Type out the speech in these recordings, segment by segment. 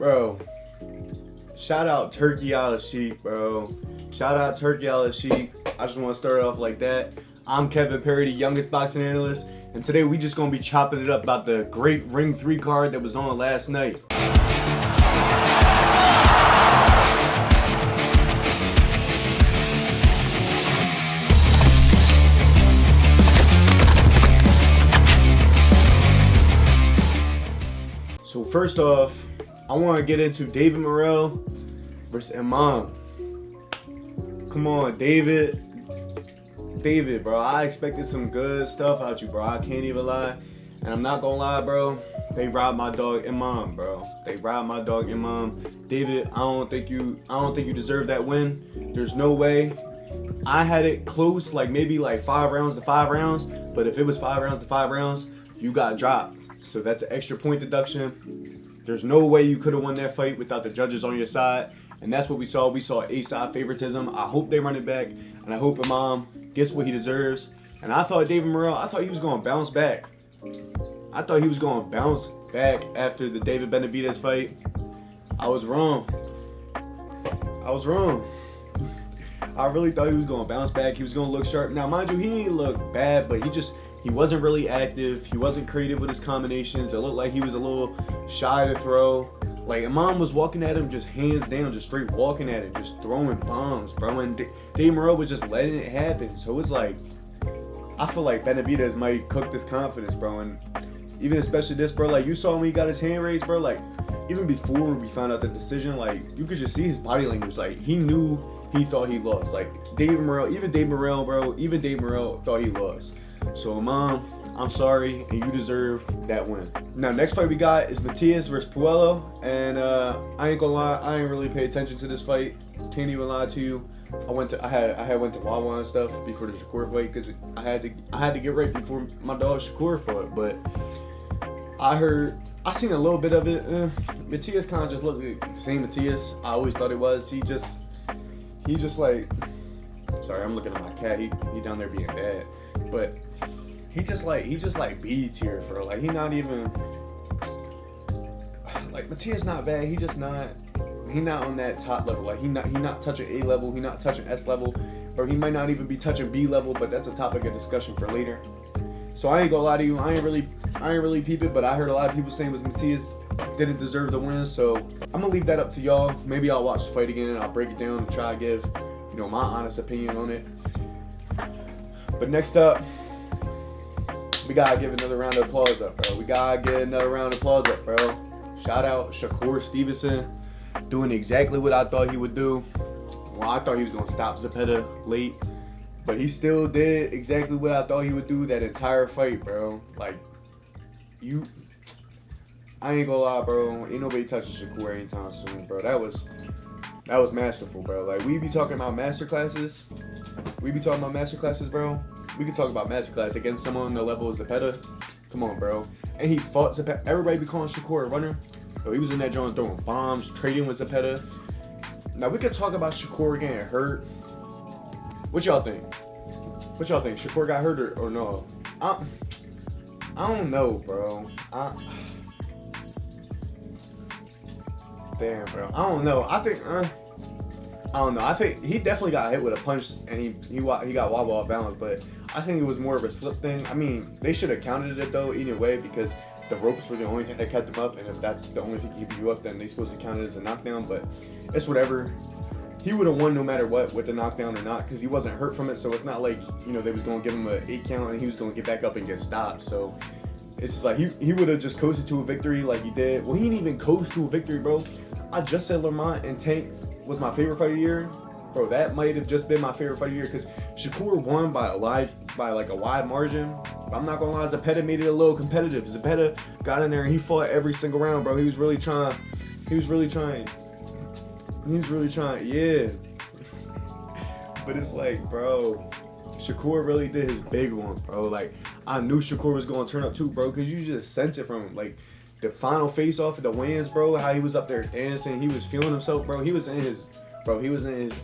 Bro, shout out Turkey Al Sheik, bro. Shout out Turkey Al Sheik. I just want to start it off like that. I'm Kevin Perry, the youngest boxing analyst, and today we just gonna be chopping it up about the great Ring 3 card that was on last night. So first off, I want to get into David Morrell versus Imam. Come on, David, bro. I expected some good stuff out you, bro. I can't even lie. And I'm not gonna lie, bro. They robbed my dog Imam, bro. They robbed my dog Imam. David, I don't think you deserve that win. There's no way. I had it close, like maybe like 5 rounds to 5 rounds. But if it was 5 rounds to 5 rounds, you got dropped. So that's an extra point deduction. There's no way you could have won that fight without the judges on your side. And that's what we saw. We saw A-side favoritism. I hope they run it back. And I hope Imam gets what he deserves. And I thought David Morrell, I thought he was going to bounce back. I thought he was going to bounce back after the David Benavidez fight. I was wrong. I really thought he was going to bounce back. He was going to look sharp. Now, mind you, he didn't look bad, but he wasn't really active. He wasn't creative with his combinations. It looked like he was a little shy to throw. Like, Imam was walking at him just hands down, just straight walking at him, just throwing bombs, bro. And David Morrell was just letting it happen. So it's like, I feel like Benavidez might cook this confidence, bro. And even especially this, bro, like, you saw when he got his hand raised, bro. Like, even before we found out the decision, like, you could just see his body language. Like, he knew he thought he lost. Like, David Morrell thought he lost. So, Imam, I'm sorry, and you deserve that win. Now, next fight we got is Matias versus Puello, and I ain't gonna lie, I ain't really pay attention to this fight. Can't even lie to you. I went to Wawa and stuff before the Shakur fight because I had to get right before my dog Shakur fought. But I seen a little bit of it. Matias kind of just looked like the same Matias I always thought it was. He just like, sorry, I'm looking at my cat. He down there being bad, but. He just like B tier, bro. Like, he not even like Matias not bad. He not on that top level. Like, he not touching A level. He not touching S level, or he might not even be touching B level. But that's a topic of discussion for later. So I ain't gonna lie to you. I ain't really peep it, but I heard a lot of people saying Matias didn't deserve the win. So I'm gonna leave that up to y'all. Maybe I'll watch the fight again and I'll break it down and try to give my honest opinion on it. But next up, we gotta give another round of applause up, bro. Shout out Shakur Stevenson, doing exactly what I thought he would do. Well, I thought he was gonna stop Zepeda late, but he still did exactly what I thought he would do that entire fight, bro. Like, I ain't gonna lie, bro. Ain't nobody touching Shakur anytime soon, bro. That was masterful, bro. Like, we be talking about masterclasses, bro. We could talk about masterclass against someone on the level of Zepeda. Come on, bro. And he fought Zepeda. Everybody be calling Shakur a runner. So he was in that joint throwing bombs, trading with Zepeda. Now, we could talk about Shakur getting hurt. What y'all think? Shakur got hurt or no? I don't know, bro. Damn, bro. I don't know. I don't know. I think he definitely got hit with a punch, and he got wobbled off balance, but I think it was more of a slip thing. I mean, they should have counted it though either way, because the ropes were the only thing that kept him up, and if that's the only thing keeping you up, then they supposed to count it as a knockdown. But it's whatever. He would have won no matter what with the knockdown or not, because he wasn't hurt from it. So it's not like they was going to give him an 8 count and he was going to get back up and get stopped. So it's just like he would have just coasted to a victory like he did. Well, he didn't even coast to a victory, bro. I just said Lamont and Tank was my favorite fight of the year. Bro, that might have just been my favorite fight of the year, because Shakur won by a wide margin. But I'm not gonna lie, Zepeda made it a little competitive. Zepeda got in there and he fought every single round, bro. He was really trying, yeah. But it's like, bro, Shakur really did his big one, bro. Like, I knew Shakur was gonna turn up too, bro, because you just sense it from him. Like, the final face off of the wins, bro, how he was up there dancing, he was feeling himself, bro. He was in his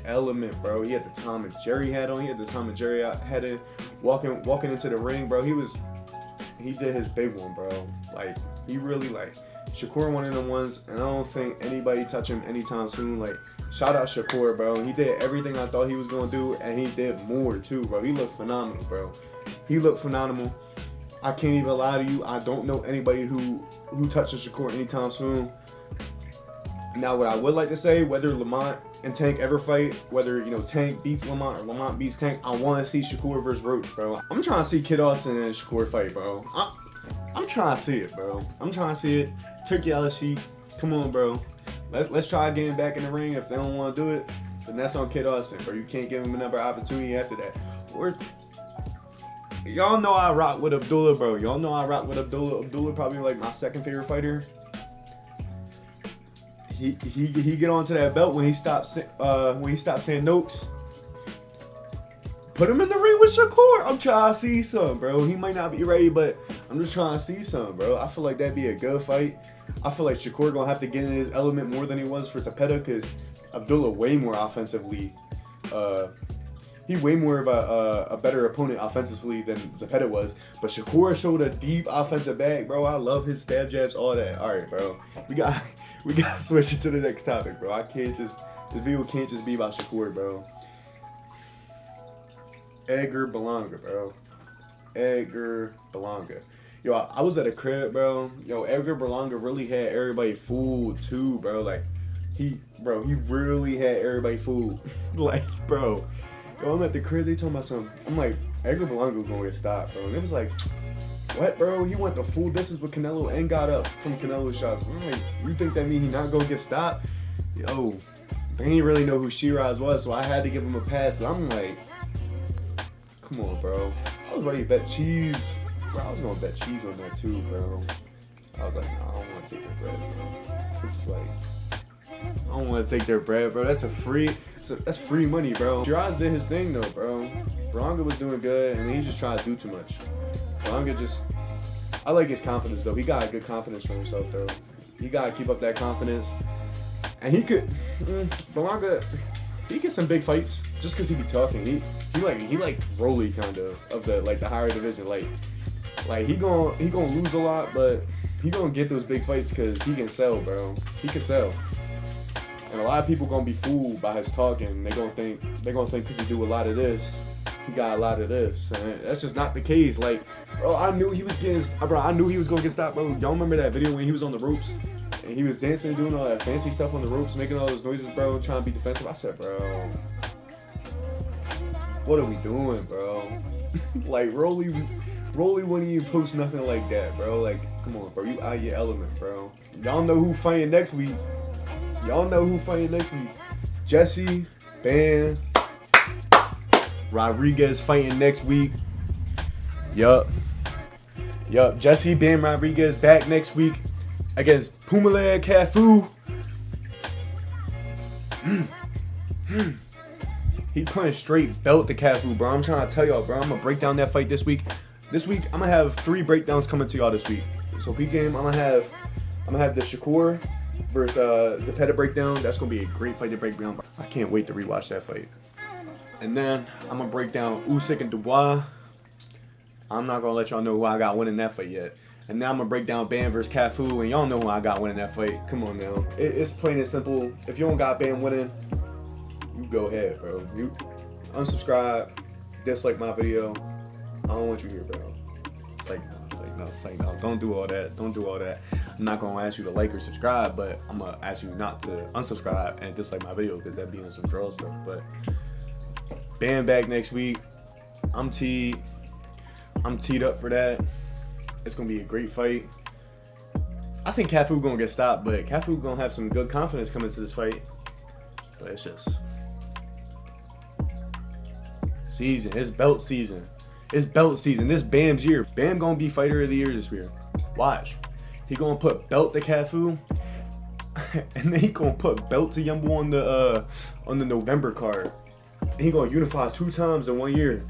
element, bro. He had the Tom and Jerry hat on. He had the Tom and Jerry hat in, walking into the ring, bro. He did his big one, bro. Like, he really, like, Shakur one of them ones, and I don't think anybody touch him anytime soon. Like, shout out Shakur, bro. He did everything I thought he was gonna do, and he did more too, bro. He looked phenomenal, bro. He looked phenomenal. I can't even lie to you. I don't know anybody who touches Shakur anytime soon. Now, what I would like to say, whether Lamont and Tank ever fight, whether, you know, Tank beats Lamont or Lamont beats Tank, I want to see Shakur versus Roach, bro. I'm trying to see Kid Austin and Shakur fight, bro. I'm trying to see it, bro. I'm trying to see it. Turkey LSC, come on, bro. Let's try getting back in the ring. If they don't want to do it, then that's on Kid Austin, bro. You can't give him another opportunity after that. Or y'all know I rock with Abdullah, bro. Y'all know I rock with Abdullah. Abdullah probably like my second favorite fighter. He get onto that belt when he stops saying notes. Put him in the ring with Shakur. I'm trying to see something, bro. He might not be ready, but I'm just trying to see something, bro. I feel like that'd be a good fight. I feel like Shakur gonna have to get in his element more than he was for Zepeda, because Abdullah way more offensively. He way more of a better opponent offensively than Zepeda was. But Shakur showed a deep offensive bag, bro. I love his stab jabs, all that. All right, bro. We got to switch it to the next topic, bro. This video can't just be about Shakur, bro. Edgar Berlanga, bro. Edgar Berlanga. Yo, I was at a crib, bro. Yo, Edgar Berlanga really had everybody fooled too, bro. Like, he really had everybody fooled. Like, bro. Yo, I'm at the crib, they talking about something. I'm like, Edgar Berlanga was gonna get stopped, bro. And it was like, what, bro? He went the full distance with Canelo and got up from Canelo shots. I'm like, you think that mean he not gonna get stopped? Yo, they didn't really know who Shiraz was, so I had to give him a pass. But I'm like, come on, bro. I was ready to bet cheese. Bro, I was gonna bet cheese on that too, bro. I was like, nah, I don't want to take their bread, bro. It's just like, I don't want to take their bread, bro. That's that's free money, bro. Shiraz did his thing though, bro. Berlanga was doing good, and he just tried to do too much. Berlanga I like his confidence though. He got a good confidence for himself though. He gotta keep up that confidence, and Berlanga, he gets some big fights just because he be talking. He like Rolly kind of the higher division. Like he gonna lose a lot, but he gonna get those big fights because he can sell, bro. He can sell. And a lot of people gonna be fooled by his talking. They gonna think because he do a lot of this, he got a lot of this. And that's just not the case. Like, bro, I knew he was gonna get stopped, bro. Y'all remember that video when he was on the ropes and he was dancing, doing all that fancy stuff on the ropes, making all those noises, bro, trying to be defensive? I said, bro, what are we doing, bro? Like, Rolly wouldn't even post nothing like that, bro. Like, come on, bro, you out of your element, bro. Y'all know who fighting next week. Jesse, Bam, Rodriguez fighting next week. Yup. Jesse, Bam, Rodriguez back next week against Pumalag Cafu. He putting straight belt to Cafu, bro. I'm trying to tell y'all, bro. I'm gonna break down that fight this week. This week, I'm gonna have 3 breakdowns coming to y'all this week. So peak game, I'm gonna have the Shakur versus Zepeda breakdown. That's gonna be a great fight to break down. I can't wait to rewatch that fight. And then I'm gonna break down Usyk and Dubois. I'm not gonna let y'all know who I got winning that fight yet. And now I'm gonna break down Bam versus Cafu, and y'all know who I got winning that fight. Come on now, it's plain and simple. If you don't got Bam winning, you go ahead, bro. You unsubscribe, dislike my video. I don't want you here, bro. It's like no. Don't do all that. I'm not gonna ask you to like or subscribe, but I'm gonna ask you not to unsubscribe and dislike my video because that be on some draw stuff. But Bam back next week. I'm teed up for that. It's gonna be a great fight. I think Cafu gonna get stopped, but Cafu gonna have some good confidence coming to this fight. But it's just season. It's belt season. This Bam's year. Bam gonna be fighter of the year this year. Watch. He gonna put belt to Cafu, and then he gonna put belt to Yumbo on the November card. And he gonna unify 2 times in 1 year.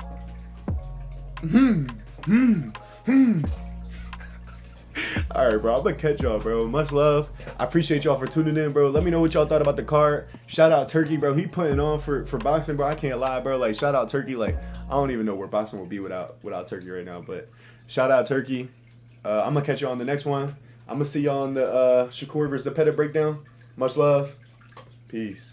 Alright, bro. I'm gonna catch y'all, bro. Much love. I appreciate y'all for tuning in, bro. Let me know what y'all thought about the card. Shout out Turkey, bro. He putting on for boxing, bro. I can't lie, bro. Like, shout out Turkey. Like, I don't even know where boxing will be without Turkey right now. But shout out Turkey. I'm gonna catch y'all on the next one. I'm gonna see y'all on the Shakur versus the Pettit breakdown. Much love. Peace.